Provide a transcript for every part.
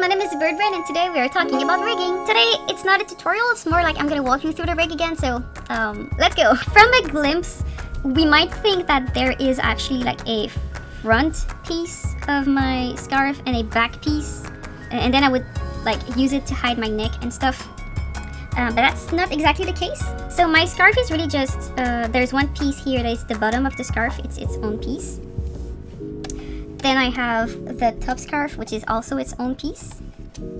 everyone, my name is ZeBirdBrain and today we are talking about rigging. Today, it's not a tutorial, it's more like I'm gonna walk you through the rig again, so let's go. From a glimpse, we might think that there is actually like a front piece of my scarf and a back piece, and then I would like use it to hide my neck and stuff. But that's not exactly the case. So my scarf is really just, there's one piece here that is the bottom of the scarf, it's its own piece. Then I have the top scarf, which is also its own piece.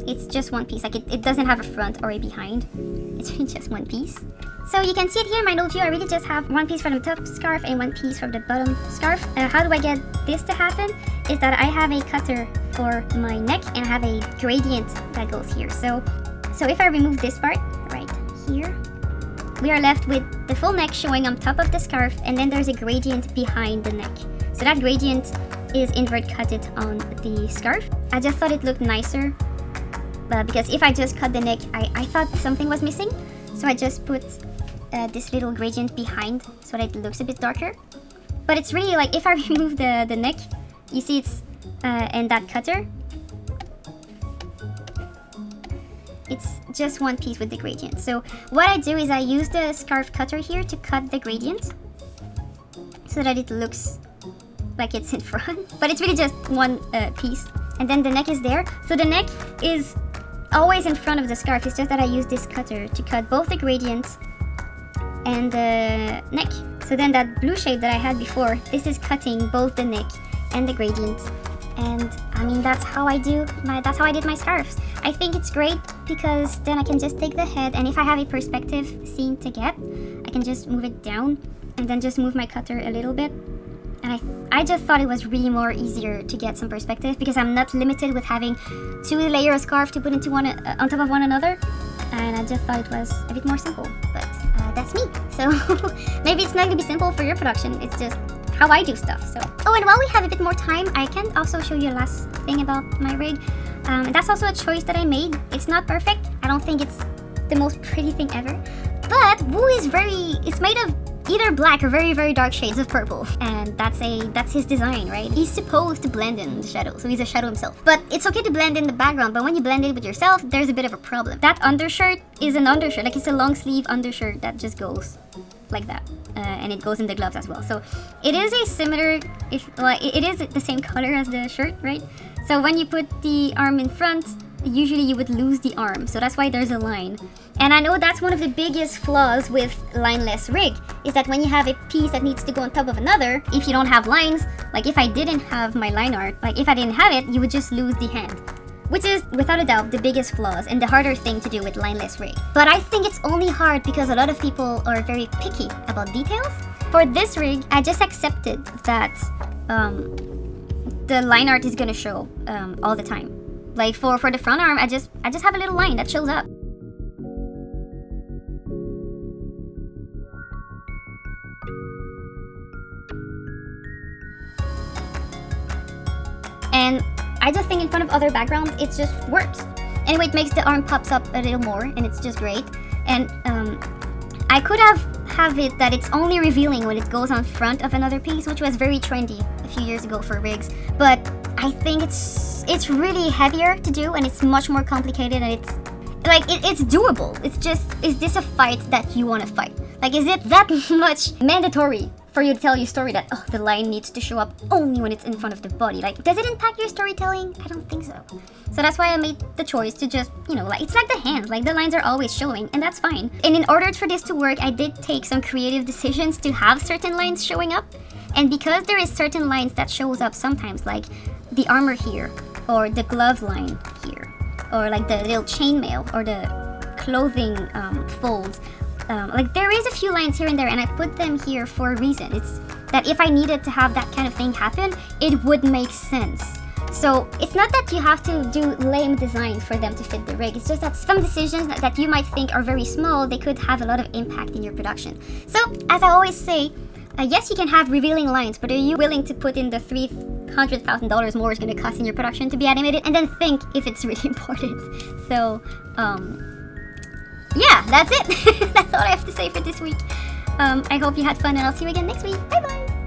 It's just one piece, like it doesn't have a front or a behind. It's really just one piece. So you can see it here in my little view, I really just have one piece from the top scarf and one piece from the bottom scarf. How do I get this to happen? Is that I have a cutter for my neck and I have a gradient that goes here. So if I remove this part right here, we are left with the full neck showing on top of the scarf, and then there's a gradient behind the neck. So that gradient is invert cutted on the scarf. I just thought it looked nicer, because if I just cut the neck, I thought something was missing. So I just put this little gradient behind so that it looks a bit darker. But it's really like, if I remove the neck, you see it's, and that cutter, it's just one piece with the gradient. So what I do is I use the scarf cutter here to cut the gradient so that it looks like it's in front, but it's really just one piece. And then the neck is there. So the neck is always in front of the scarf. It's just that I use this cutter to cut both the gradient and the neck. So then that blue shape that I had before, this is cutting both the neck and the gradient. And I mean, that's how I did my scarves. I think it's great because then I can just take the head, and if I have a perspective scene to get, I can just move it down and then just move my cutter a little bit. And I just thought it was really more easier to get some perspective because I'm not limited with having 2 layers of scarf to put into one on top of one another. And I just thought it was a bit more simple, but that's me. So maybe it's not gonna be simple for your production, it's just how I do stuff. So, oh, and while we have a bit more time, I can also show you a last thing about my rig. And that's also a choice that I made. It's not perfect. I don't think it's the most pretty thing ever, but Wu is it's made of either black or very, very dark shades of purple. And that's his design, right? He's supposed to blend in the shadow, so he's a shadow himself. But it's okay to blend in the background, but when you blend it with yourself, there's a bit of a problem. That undershirt is an undershirt, like it's a long sleeve undershirt that just goes like that. And it goes in the gloves as well. So it is a similar, it is the same color as the shirt, right? So when you put the arm in front, usually you would lose the arm, so that's why there's a line. And I know that's one of the biggest flaws with lineless rig, is that when you have a piece that needs to go on top of another, if you don't have lines, like if I didn't have my line art, like if I didn't have it, you would just lose the hand. Which is, without a doubt, the biggest flaws and the harder thing to do with lineless rig. But I think it's only hard because a lot of people are very picky about details. For this rig, I just accepted that the line art is gonna show all the time. Like for the front arm, I just have a little line that shows up. And I just think in front of other backgrounds, it just works. Anyway, it makes the arm pops up a little more, and it's just great. And I could have it that it's only revealing when it goes on front of another piece, which was very trendy a few years ago for rigs. But I think it's really heavier to do, and it's much more complicated, and it's doable. It's just, is this a fight that you want to fight? Like, is it that much mandatory for you to tell your story that, oh, the line needs to show up only when it's in front of the body? Like, does it impact your storytelling? I don't think so. So that's why I made the choice to just, like, it's like the hands, like the lines are always showing, and that's fine. And in order for this to work, I did take some creative decisions to have certain lines showing up. And because there is certain lines that shows up sometimes, like the armor here, or the glove line here, or like the little chainmail, or the clothing folds, like there is a few lines here and there, and I put them here for a reason. It's that if I needed to have that kind of thing happen, it would make sense. So it's not that you have to do lame designs for them to fit the rig. It's just that some decisions that you might think are very small, they could have a lot of impact in your production. So as I always say, yes, you can have revealing lines, but are you willing to put in the $300,000 more it's going to cost in your production to be animated, and then think if it's really important? So yeah, that's it. That's all I have to say for this week. I hope you had fun, and I'll see you again next week. Bye bye.